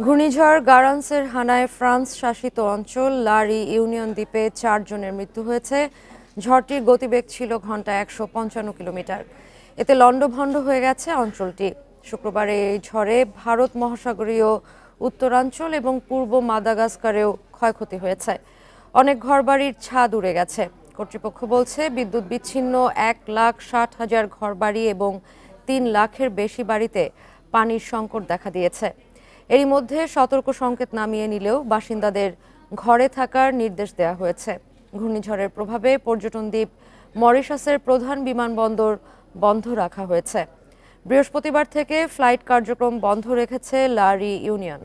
ঘূর্ণিঝড় গারান্সের হানায় ফ্রান্স শাসিত অঞ্চল লা ইউনিয়ন দ্বীপে 4 জনের মৃত্যু হয়েছে। ঝড়টির গতিবেগ ছিল ঘন্টায় 155 কিলোমিটার। এতে লণ্ডভণ্ড হয়ে গেছে অঞ্চলটি। শুক্রবার এই ঝড়ে ভারত মহাসাগরীয় উত্তরাঞ্চল এবং পূর্ব মাদাগাস্কারেও ক্ষয়ক্ষতি হয়েছে। অনেক ঘরবাড়ির ছাদ উড়ে গেছে। কর্তৃপক্ষ বলছে বিদ্যুৎ বিচ্ছিন্ন 1,60,000 ঘরবাড়ি এবং 3 লাখের বেশি বাড়িতে পানির সংকট দেখা দিয়েছে। এরই মধ্যে সতর্ক সংকেত নামিয়ে নিলেও বাসিন্দাদের ঘরে থাকার নির্দেশ দেওয়া হয়েছে। ঘূর্ণিঝড়ের প্রভাবে পর্যটন দ্বীপ মরিশাসের প্রধান বিমানবন্দর বন্ধ রাখা হয়েছে। বৃহস্পতিবার থেকে ফ্লাইট কার্যক্রম বন্ধ রেখেছে লা ইউনিয়ন।